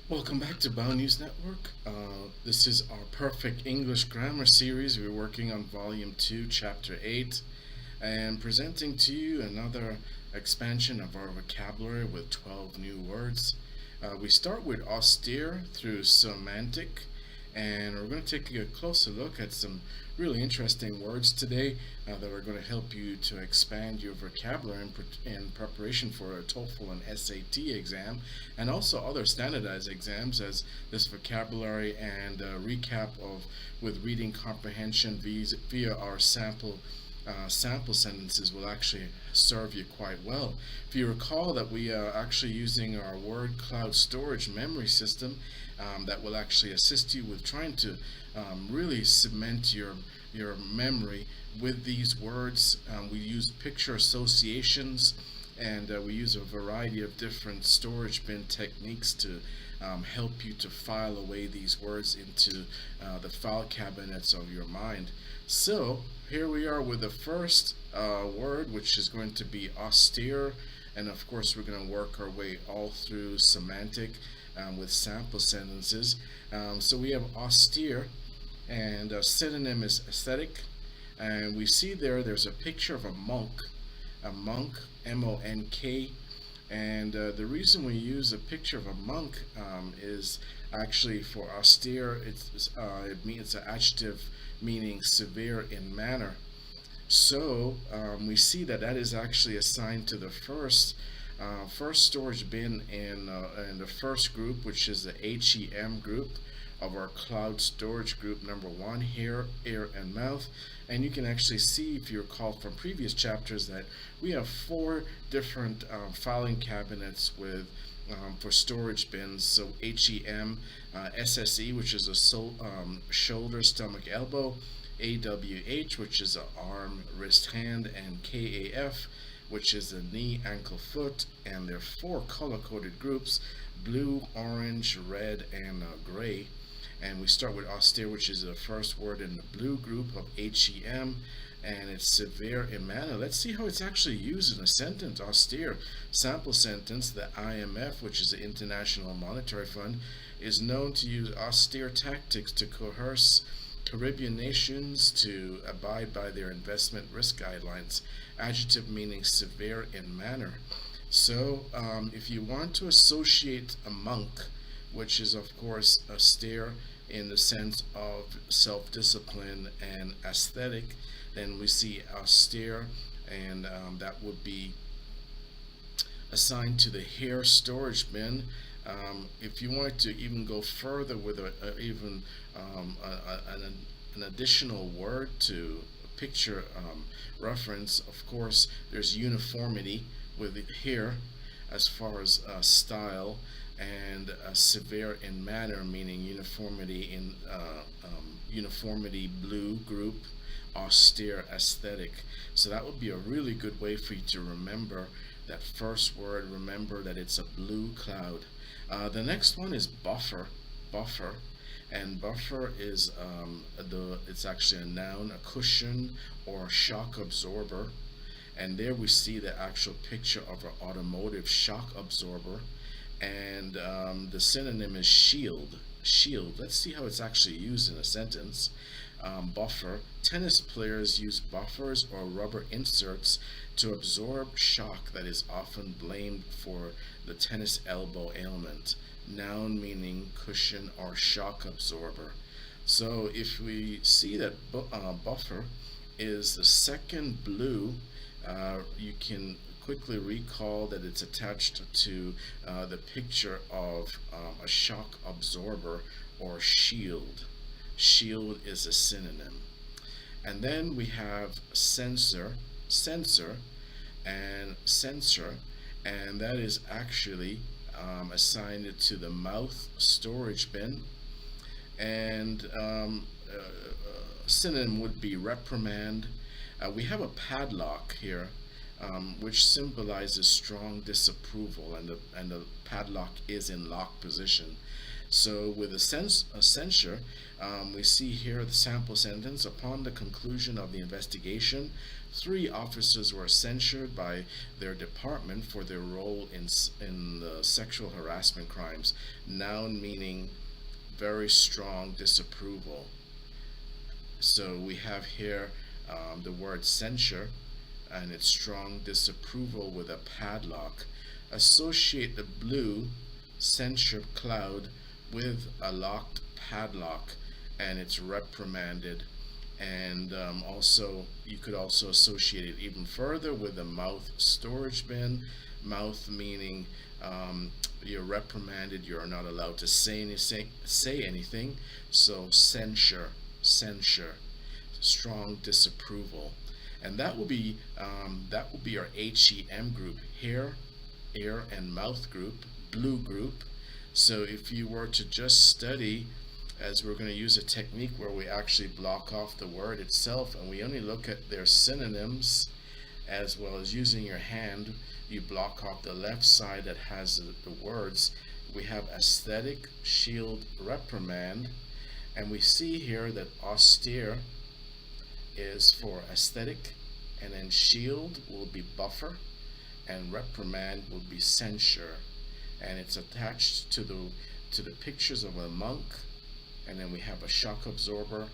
Welcome back to Bound News Network. This is our perfect English grammar series. We're working on Vol.2 Ch.8 and presenting to you another expansion of our vocabulary with 12 new words. We start with austere through semantic, and we're going to take a closer look at some really interesting words today that are going to help you to expand your vocabulary in preparation for a TOEFL and SAT exam, and also other standardized exams, as this vocabulary and recap of with reading comprehension via our sample sentences will actually serve you quite well. If you recall that we are actually using our word cloud storage memory system that will actually assist you with trying to really cement your memory with these words. We use picture associations, and we use a variety of different storage bin techniques to help you to file away these words into the file cabinets of your mind. So here we are with the first word, which is going to be austere, and of course we're going to work our way all through semantic with sample sentences. So we have austere, and a synonym is aesthetic, and we see there's a picture of a monk, M-O-N-K, and the reason we use a picture of a monk is actually for austere. It means an adjective meaning severe in manner. So we see that is actually assigned to the first storage bin in the first group, which is the HEM group of our cloud storage group number one, hair, ear, and mouth. And you can actually see, if you recall from previous chapters, that we have four different filing cabinets with for storage bins. So HEM, SSE, which is a shoulder, stomach, elbow, AWH, which is an arm, wrist, hand, and KAF, which is a knee, ankle, foot. And there are four color-coded groups: blue, orange, red, and gray. And we start with austere, which is the first word in the blue group of HEM, and it's severe in manner. Let's see how it's actually used in a sentence. Austere sample sentence: the IMF, which is the International Monetary Fund, is known to use austere tactics to coerce Caribbean nations to abide by their investment risk guidelines. Adjective meaning severe in manner. So if you want to associate a monk, which is of course austere in the sense of self-discipline and aesthetic, then we see austere, and that would be assigned to the hair storage bin. If you wanted to even go further with even an additional word to picture reference, of course, there's uniformity with hair as far as style, and severe in manner, meaning uniformity in uniformity blue group, austere aesthetic. So that would be a really good way for you to remember that first word. Remember that it's a blue cloud. The next one is buffer, and buffer is it's actually a noun, a cushion or shock absorber. And there we see the actual picture of an automotive shock absorber, and the synonym is shield. Shield. Let's see how it's actually used in a sentence. Buffer. Tennis players use buffers or rubber inserts to absorb shock that is often blamed for the tennis elbow ailment. Noun meaning cushion or shock absorber. So if we see that buffer is the second blue, you can quickly recall that it's attached to the picture of a shock absorber or shield. Shield is a synonym. And then we have sensor, and that is actually assigned to the mouth storage bin. And synonym would be reprimand. We have a padlock here, which symbolizes strong disapproval, and the padlock is in lock position. So with a censure, we see here the sample sentence: upon the conclusion of the investigation, 3 officers were censured by their department for their role in the sexual harassment crimes. Noun meaning very strong disapproval. So we have here the word censure and its strong disapproval with a padlock. Associate the blue censure cloud with a locked padlock, and it's reprimanded. And also, you could also associate it even further with a mouth storage bin. Mouth meaning you're reprimanded, you're not allowed to say anything. So censure, strong disapproval, and that will be our HEM group: hair, ear, and mouth group, blue group. So if you were to just study, as we're going to use a technique where we actually block off the word itself and we only look at their synonyms, as well as using your hand, you block off the left side that has the words. We have aesthetic, shield, reprimand, and we see here that austere is for aesthetic, and then shield will be buffer, and reprimand will be censure, and it's attached to the pictures of a monk, and then we have a shock absorber,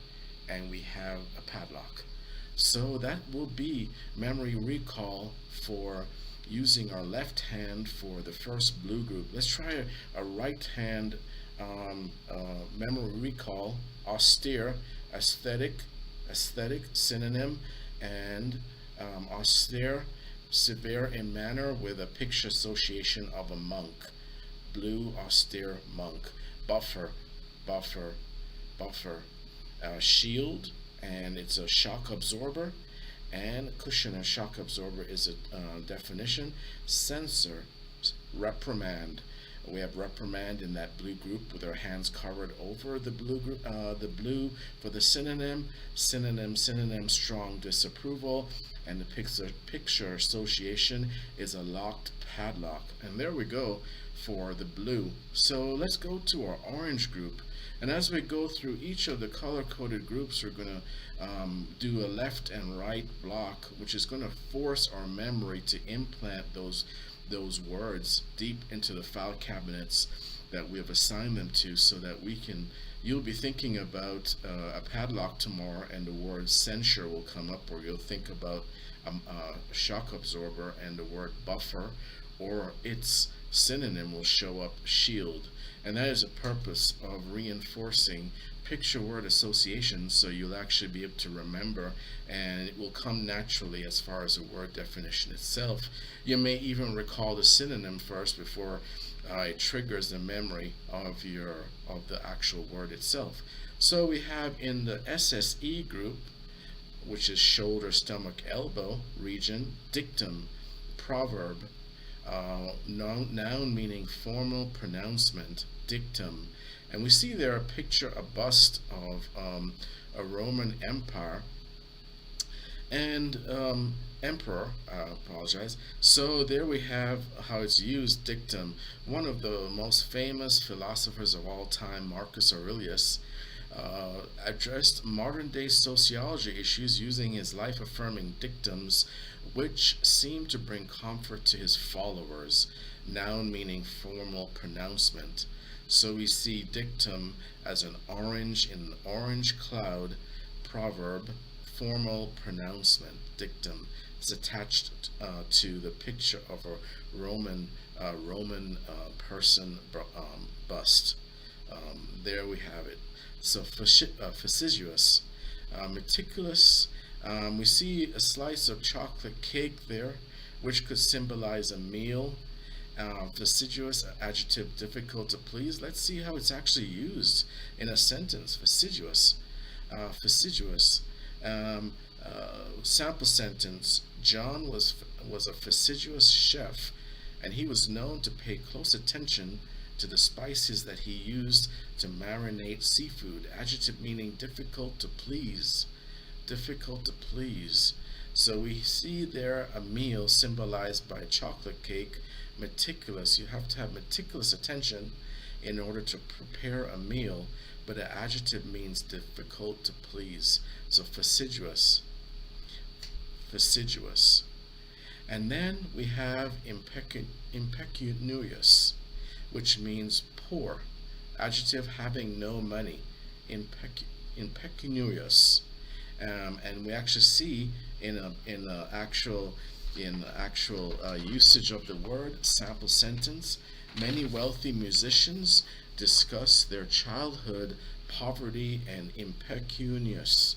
and we have a padlock. So that will be memory recall for using our left hand for the first blue group. Let's try a right hand memory recall: austere, aesthetic, synonym, and austere, severe in manner, with a picture association of a monk. Blue, austere, monk. Buffer, buffer, buffer. Shield, and it's a shock absorber, and cushion and shock absorber is a definition. Censor, reprimand. We have reprimand in that blue group with our hands covered over the blue group. The blue for the synonym, strong disapproval, and the picture association is a locked padlock. And there we go for the blue. So let's go to our orange group. And as we go through each of the color-coded groups, we're going to do a left and right block, which is going to force our memory to implant those words deep into the file cabinets that we have assigned them to, so that you'll be thinking about a padlock tomorrow, and the word censure will come up, or you'll think about a shock absorber and the word buffer, or its synonym will show up, shield. And that is a purpose of reinforcing picture word association, so you'll actually be able to remember, and it will come naturally as far as the word definition itself. You may even recall the synonym first before it triggers the memory of the actual word itself. So we have in the SSE group, which is shoulder, stomach, elbow region, dictum, proverb, noun meaning formal pronouncement, dictum. And we see there a picture, a bust of a Roman empire and emperor, apologize. So there we have how it's used, dictum. One of the most famous philosophers of all time, Marcus Aurelius, addressed modern day sociology issues using his life affirming dictums, which seem to bring comfort to his followers. Noun meaning formal pronouncement. So we see dictum as an orange in an orange cloud, proverb, formal pronouncement. Dictum is attached to the picture of a Roman person bust. There we have it. So fastidious, meticulous. We see a slice of chocolate cake there, which could symbolize a meal. Fastidious, adjective, difficult to please. Let's see how it's actually used in a sentence. Fastidious. Sample sentence: John was a fastidious chef, and he was known to pay close attention to the spices that he used to marinate seafood. Adjective meaning difficult to please. Difficult to please. So we see there a meal symbolized by a chocolate cake. Meticulous, you have to have meticulous attention in order to prepare a meal, but an adjective means difficult to please. So fastidious. fastidious. And then we have impecunious, which means poor. Adjective having no money. Impecunious. And we actually see in actual usage of the word sample sentence, many wealthy musicians discuss their childhood poverty and impecunious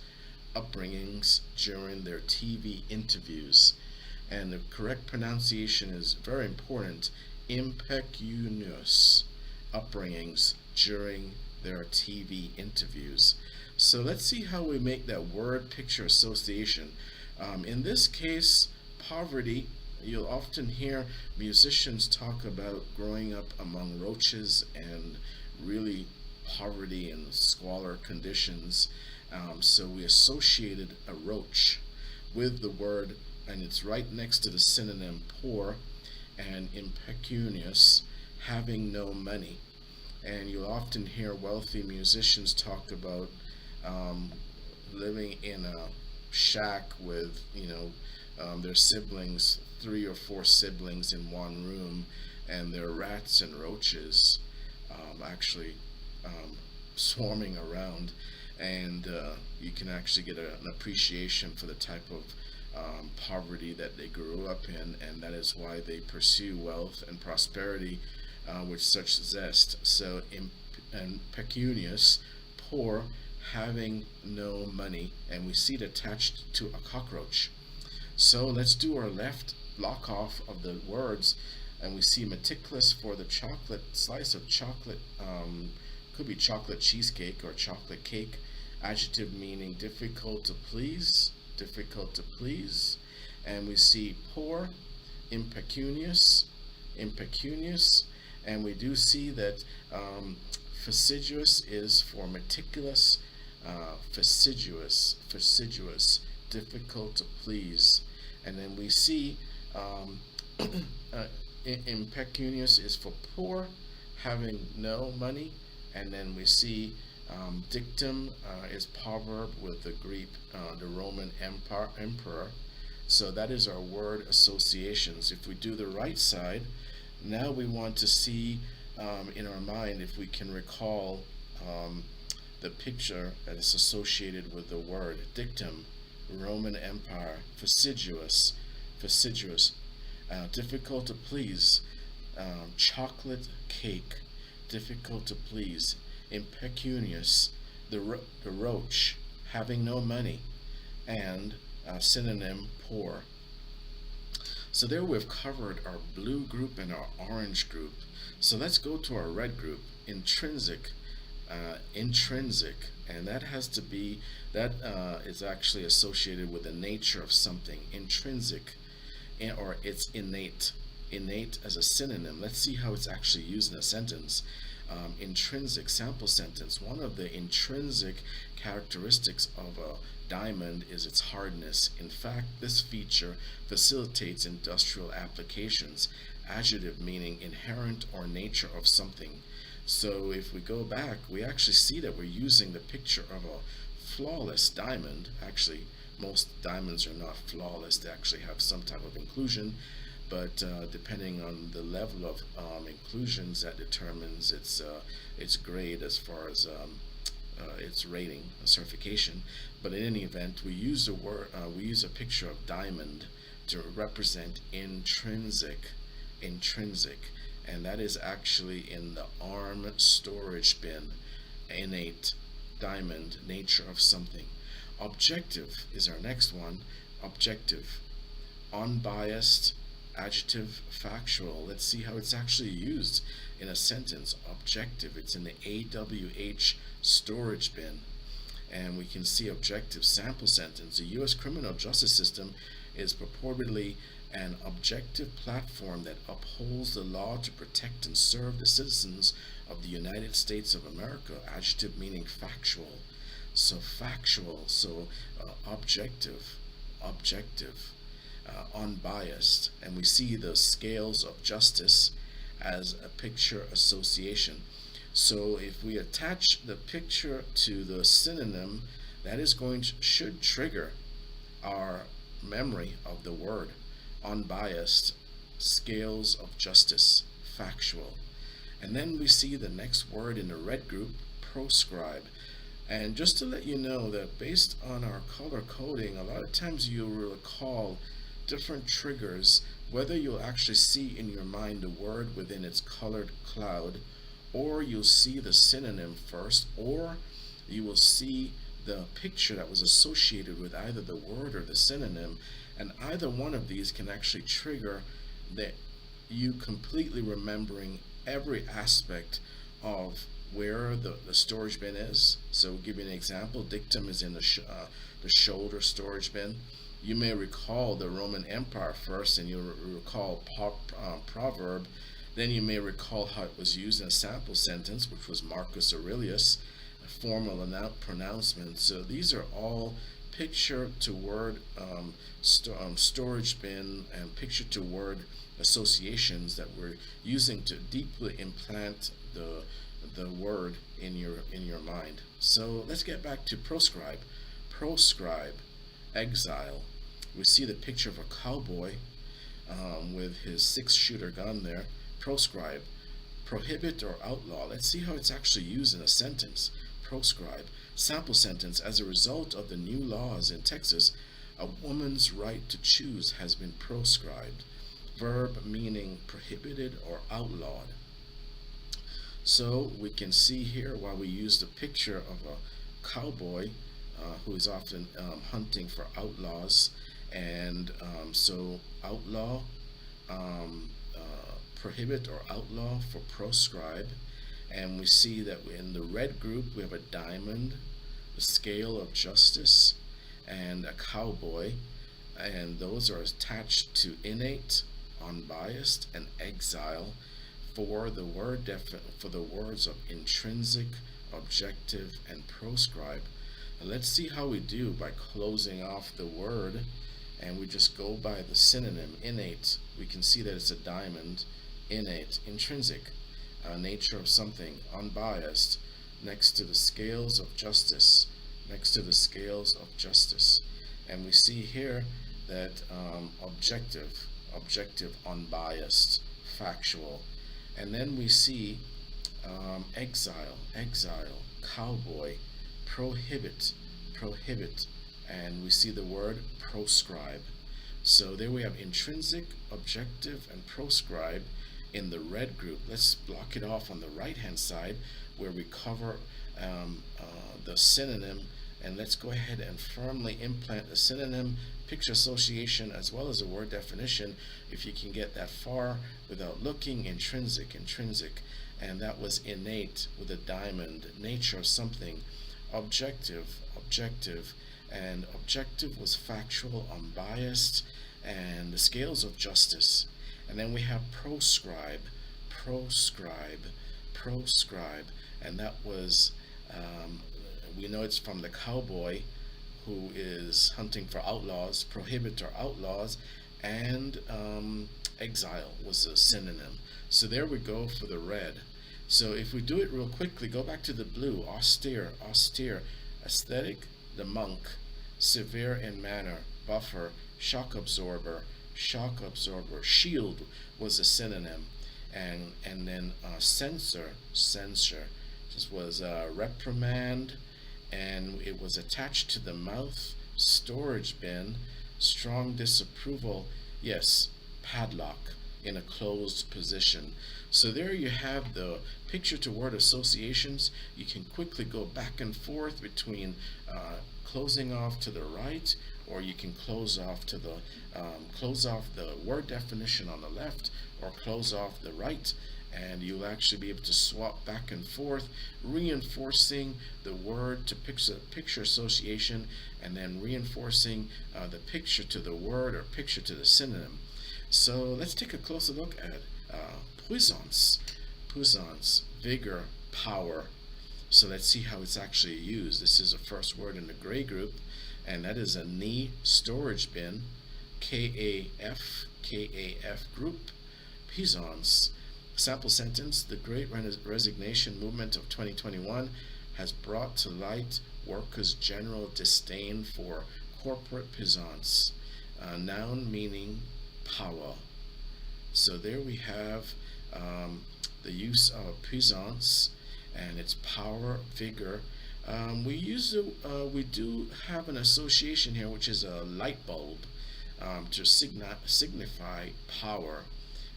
upbringings during their TV interviews. And the correct pronunciation is very important, impecunious upbringings during their TV interviews. So let's see how we make that word picture association. In this case, poverty, you'll often hear musicians talk about growing up among roaches and really poverty and squalor conditions. So we associated a roach with the word, and it's right next to the synonym poor and impecunious, having no money. And you'll often hear wealthy musicians talk about living in a shack with, their siblings, 3 or 4 siblings in one room, and there are rats and roaches actually swarming around. And you can actually get an appreciation for the type of poverty that they grew up in, and that is why they pursue wealth and prosperity with such zest. So, impecunious, poor, having no money, and we see it attached to a cockroach. So let's do our left block off of the words, and we see meticulous for the chocolate slice of chocolate. Could be chocolate cheesecake or chocolate cake. Adjective meaning difficult to please, difficult to please. And we see poor, impecunious, impecunious, and we do see that fastidious is for meticulous, fastidious, difficult to please. And then we see impecunious is for poor, having no money. And then we see dictum is proverb with the Greek, the Roman emperor. So that is our word associations. If we do the right side, now we want to see in our mind if we can recall the picture that is associated with the word dictum, Roman Empire, fastidious, difficult to please, chocolate cake, difficult to please, impecunious, the roach, having no money, and synonym poor. So there we've covered our blue group and our orange group. So let's go to our red group, intrinsic, and that has to be, that is actually associated with the nature of something, intrinsic, or it's innate. Innate as a synonym. Let's see how it's actually used in a sentence. Intrinsic sample sentence. One of the intrinsic characteristics of a diamond is its hardness. In fact, this feature facilitates industrial applications. Adjective meaning inherent or nature of something. So if we go back, we actually see that we're using the picture of a flawless diamond. Actually, most diamonds are not flawless. They actually have some type of inclusion, but depending on the level of inclusions, that determines its grade as far as its rating, certification. But in any event, we use a picture of diamond to represent intrinsic, and that is actually in the arm storage bin. Innate, diamond, nature of something. Objective is our next one. Objective, unbiased, adjective, factual. Let's see how it's actually used in a sentence. Objective, it's in the AWH storage bin. And we can see objective sample sentence. The U.S. criminal justice system is purportedly an objective platform that upholds the law to protect and serve the citizens of the United States of America. Adjective meaning factual. So factual, so objective, unbiased. And we see the scales of justice as a picture association. So if we attach the picture to the synonym, that is should trigger our memory of the word. Unbiased, scales of justice, factual. And then we see the next word in the red group, proscribe. And just to let you know that based on our color coding, a lot of times you'll recall different triggers, whether you'll actually see in your mind the word within its colored cloud, or you'll see the synonym first, or you will see the picture that was associated with either the word or the synonym, and either one of these can actually trigger that you completely remembering every aspect of where the storage bin is. So we'll give you an example. Dictum is in the shoulder storage bin. You may recall the Roman Empire first, and you'll recall proverb. Then you may recall how it was used in a sample sentence, which was Marcus Aurelius, a formal pronouncement. So these are all picture to word storage bin and picture to word associations that we're using to deeply implant the word in your mind. So let's get back to proscribe. Proscribe, exile. We see the picture of a cowboy with his 6-shooter gun there. Proscribe, prohibit or outlaw. Let's see how it's actually used in a sentence. Proscribe, sample sentence. As a result of the new laws in Texas, a woman's right to choose has been proscribed. Verb meaning prohibited or outlawed. So we can see here while we use the picture of a cowboy who is often hunting for outlaws, and so outlaw, prohibit or outlaw for proscribe. And we see that in the red group we have a diamond, the scale of justice, and a cowboy, and those are attached to innate, unbiased, and exile for the words of intrinsic, objective, and proscribe. And let's see how we do by closing off the word, and we just go by the synonym. Innate, we can see that it's a diamond. Innate, intrinsic, nature of something. Unbiased, next to the scales of justice, next to the scales of justice. And we see here that objective, unbiased, factual. And then we see exile, cowboy, prohibit, and we see the word proscribe. So there we have intrinsic, objective, and proscribe in the red group. Let's block it off on the right hand side where we cover the synonym, and let's go ahead and firmly implant the synonym, picture association, as well as a word definition, if you can get that far without looking. Intrinsic, and that was innate with a diamond, nature of something. Objective, and objective was factual, unbiased, and the scales of justice. And then we have proscribe, and that was we know it's from the cowboy who is hunting for outlaws. Prohibit or outlaws, and exile was a synonym. So there we go for the red. So if we do it real quickly, go back to the blue. Austere, aesthetic, the monk. Severe in manner, buffer, shock absorber. Shield was a synonym. And then censor, this was reprimand, and it was attached to the mouth. Storage bin, strong disapproval, yes, padlock, in a closed position. So there you have the picture to word associations. You can quickly go back and forth between closing off to the right, or you can close off the word definition on the left, or close off the right, and you'll actually be able to swap back and forth, reinforcing the word to picture association, and then reinforcing the picture to the word or picture to the synonym. So let's take a closer look at puissance, vigor, power. So let's see how it's actually used. This is the first word in the gray group, and that is a knee storage bin, KAF group. Puissance. Sample sentence: the Great Resignation movement of 2021 has brought to light workers' general disdain for corporate puissance. Noun meaning power. So there we have um, the use of puissance and its power, vigor. We do have an association here, which is a light bulb to signify power.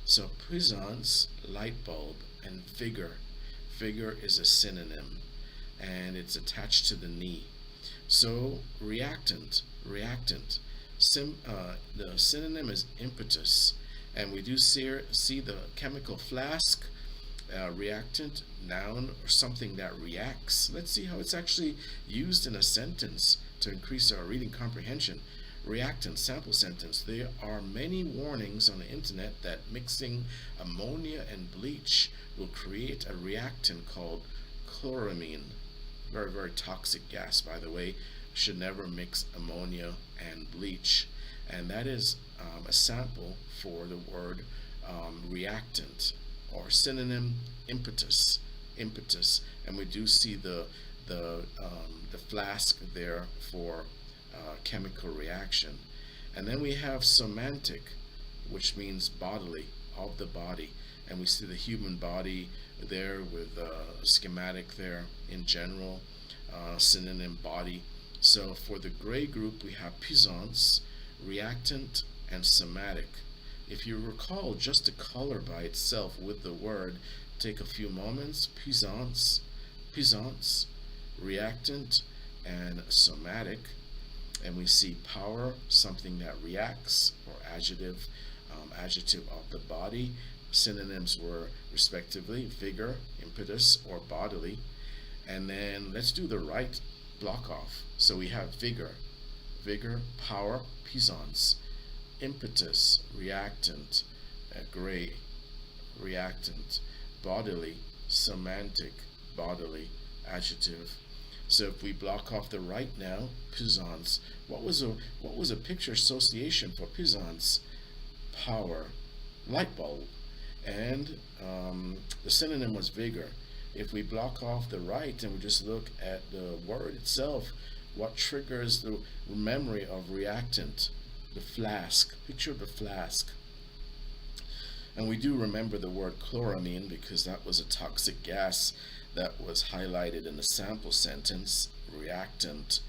So puissance, light bulb, and vigor. Vigor is a synonym, and it's attached to the knee. So reactant. The synonym is impetus, and we do see the chemical flask, reactant, noun, or something that reacts. Let's see how it's actually used in a sentence to increase our reading comprehension. Reactant, sample sentence. There are many warnings on the internet that mixing ammonia and bleach will create a reactant called chloramine. Very, very toxic gas, by the way. Should never mix ammonia and bleach. And that is a sample for the word reactant, or synonym impetus. Impetus. And we do see the flask there for chemical reaction. And then we have semantic, which means bodily, of the body. And we see the human body there with schematic there in general, synonym body. So for the gray group, we have puissance, reactant, and somatic. If you recall just the color by itself with the word, take a few moments. Puissance, reactant, and somatic. And we see power, something that reacts, or adjective of the body. Synonyms were respectively vigor, impetus, or bodily. And then let's do the right block off. So we have vigor, power, puissance, impetus, reactant, gray, reactant, bodily, semantic, bodily, adjective. So if we block off the right now, puissance. What was a picture association for puissance? Power, light bulb, and the synonym was vigor. If we block off the right and we just look at the word itself, what triggers the memory of reactant? The flask. Picture the flask. And we do remember the word chloramine because that was a toxic gas that was highlighted in the sample sentence. Reactant,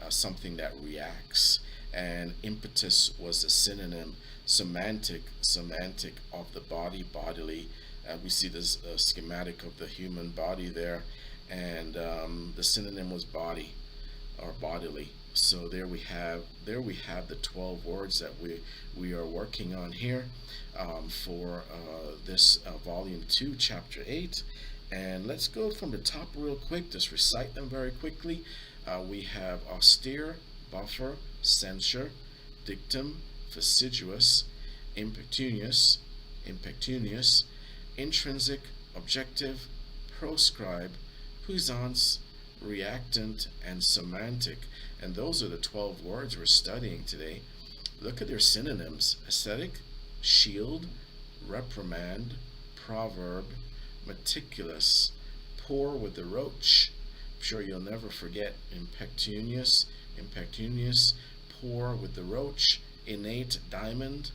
something that reacts. And impetus was a synonym. Semantic of the body, bodily. We see this schematic of the human body there, and the synonym was body, or bodily. So there we have the 12 words that we are working on here for this volume 2, chapter 8. And let's go from the top real quick, just recite them very quickly. We have austere, buffer, censure, dictum, fastidious, impecunious, intrinsic, objective, proscribe, puissance, reactant, and semantic. And those are the 12 words we're studying today. Look at their synonyms: aesthetic, shield, reprimand, proverb, meticulous, pour with the roach. I'm sure you'll never forget impecunious, pour with the roach, innate, diamond,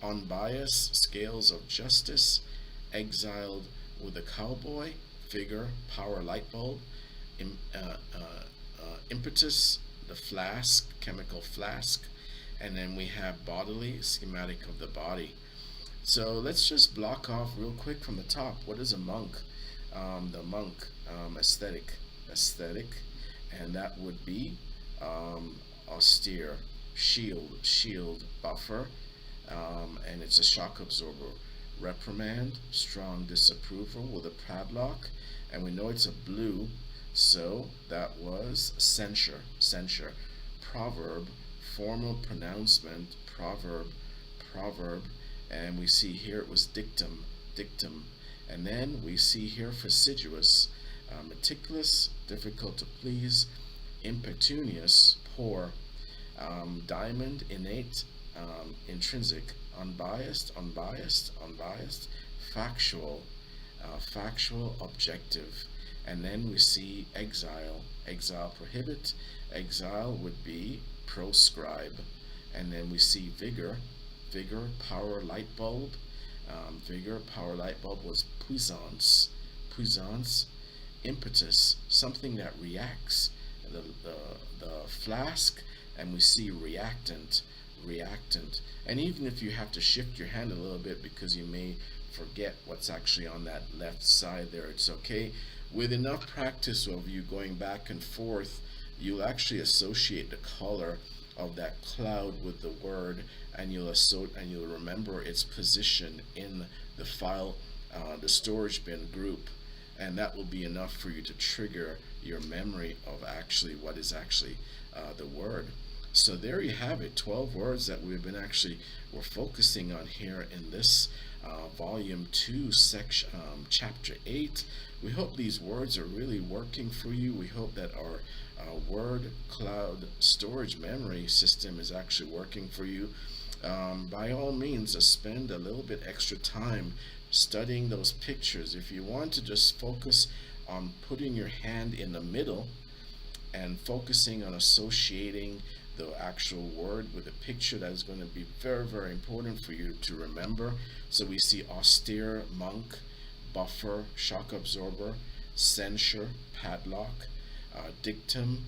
unbiased, scales of justice, exiled with a cowboy, vigor, power, light bulb, impetus, the flask, chemical flask, and then we have bodily, schematic of the body. So let's just block off real quick from the top. What is a monk? The monk, aesthetic, and that would be austere, shield, buffer, and it's a shock absorber. Reprimand, strong disapproval with a padlock, and we know it's a blue, so that was censure. Proverb, formal pronouncement, proverb, and we see here it was dictum, and then we see here fastidious, meticulous, difficult to please, impecunious, poor, diamond, innate, intrinsic, unbiased, factual, objective. And then we see exile, prohibit. Exile would be proscribe, and then we see vigor, vigor, power, light bulb. Vigor, power, light bulb was puissance, puissance, impetus, something that reacts. The flask, and we see reactant, reactant. And even if you have to shift your hand a little bit because you may forget what's actually on that left side there, it's okay. With enough practice of you going back and forth, you'll actually associate the color of that cloud with the word, and you'll remember its position in the file, the storage bin group, and that will be enough for you to trigger your memory of actually what is actually the word. So there you have it, 12 words that we're focusing on here in this volume 2 section, chapter 8. We hope these words are really working for you. We hope that our word cloud storage memory system is actually working for you. By all means, spend a little bit extra time studying those pictures. If you want to just focus on putting your hand in the middle and focusing on associating the actual word with a picture, that is going to be very, very important for you to remember. So we see austere, monk, buffer, shock absorber, censure, padlock, dictum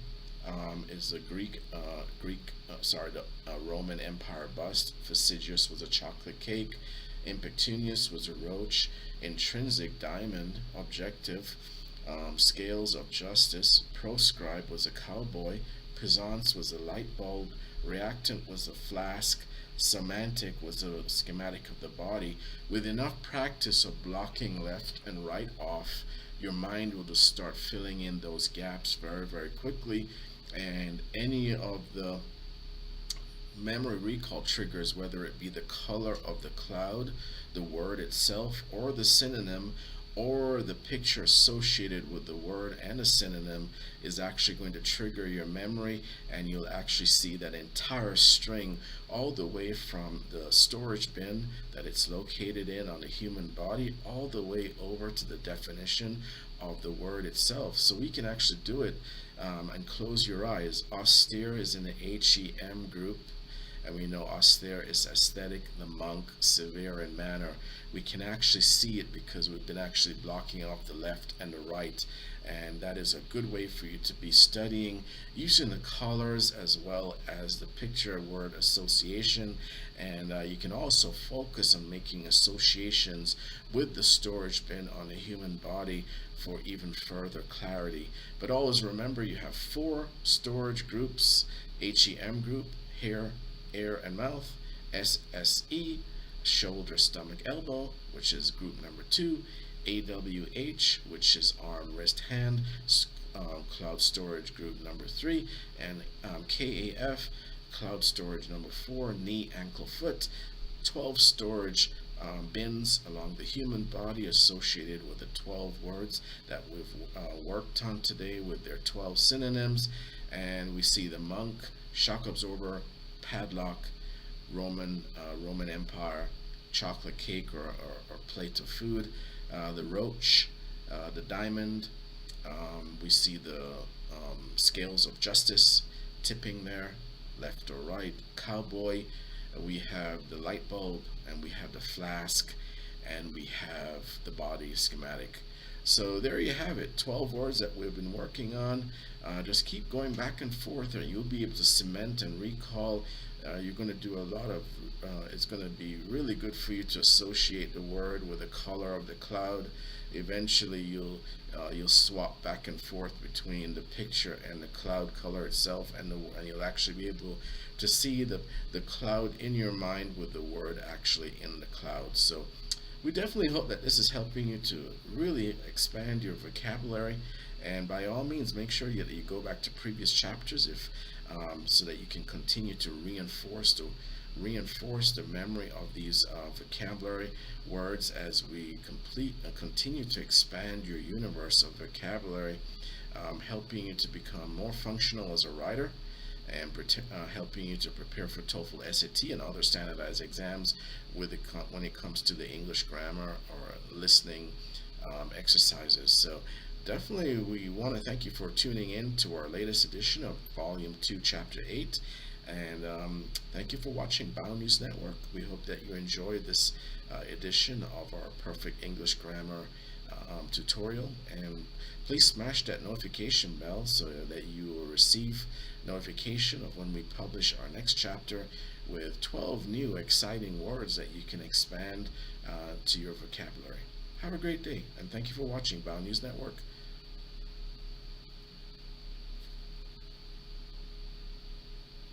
is the Roman Empire bust. Fastidious was a chocolate cake. Impecunious was a roach. Intrinsic, diamond. Objective, scales of justice. Proscribe was a cowboy. Puissance was a light bulb. Reactant was a flask. Semantic was a schematic of the body. With enough practice of blocking left and right off, your mind will just start filling in those gaps very, very quickly. And any of the memory recall triggers, whether it be the color of the cloud, the word itself, or the synonym, or the picture associated with the word and a synonym, is actually going to trigger your memory, and you'll actually see that entire string all the way from the storage bin that it's located in on the human body all the way over to the definition of the word itself. So we can actually do it and close your eyes. Austere is in the HEM group, and we know austere is aesthetic, the monk, severe in manner. We can actually see it because we've been actually blocking off the left and the right, and that is a good way for you to be studying using the colors as well as the picture word association. And you can also focus on making associations with the storage bin on the human body for even further clarity. But always remember, you have 4 storage groups: HEM group, hair, air and mouth; SSE, shoulder, stomach, elbow, which is group number 2; AWH, which is arm, wrist, hand, cloud storage group number 3; and KAF, cloud storage number 4, knee, ankle, foot. 12 storage bins along the human body associated with the 12 words that we've worked on today with their 12 synonyms. And we see the monk, shock absorber, padlock, Roman Empire, chocolate cake or plate of food, the roach, the diamond. We see the scales of justice tipping there, left or right, cowboy. We have the light bulb, and we have the flask, and we have the body schematic. So there you have it, 12 words that we've been working on. Just keep going back and forth, and you'll be able to cement and recall. You're going to do a lot of, it's going to be really good for you to associate the word with the color of the cloud. Eventually you'll swap back and forth between the picture and the cloud color itself, and you'll actually be able to see the cloud in your mind with the word actually in the cloud. So we definitely hope that this is helping you to really expand your vocabulary, and by all means make sure that you go back to previous chapters so that you can continue to reinforce the memory of these vocabulary words as we continue to expand your universe of vocabulary, helping you to become more functional as a writer, and helping you to prepare for TOEFL, SAT, and other standardized exams when it comes to the English grammar or listening exercises. So definitely, we want to thank you for tuning in to our latest edition of Volume 2, Chapter 8. And thank you for watching Bio News Network. We hope that you enjoyed this edition of our Perfect English Grammar tutorial. And please smash that notification bell so that you will receive notification of when we publish our next chapter with 12 new exciting words that you can expand to your vocabulary. Have a great day, and thank you for watching Bio News Network.